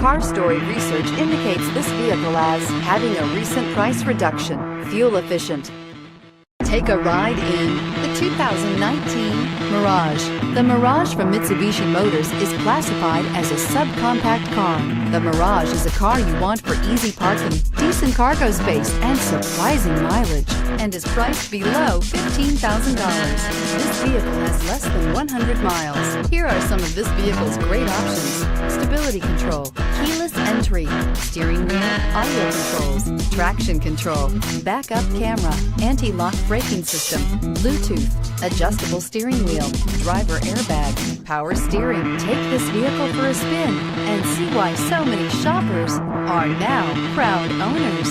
Car Story research indicates this vehicle as having a recent price reduction, fuel efficient. Take a ride in the 2019 Mirage. The Mirage from Mitsubishi Motors is classified as a subcompact car. The Mirage is a car you want for easy parking, decent cargo space, and surprising mileage, and is priced below $15,000. This vehicle has less than 100 miles. Here are some of this vehicle's great options: stability control, keyless entry, steering wheel audio controls, traction control, backup camera, anti-lock braking system, Bluetooth, adjustable steering wheel, driver airbag, power steering. Take this vehicle for a spin and see why so many shoppers are now proud owners.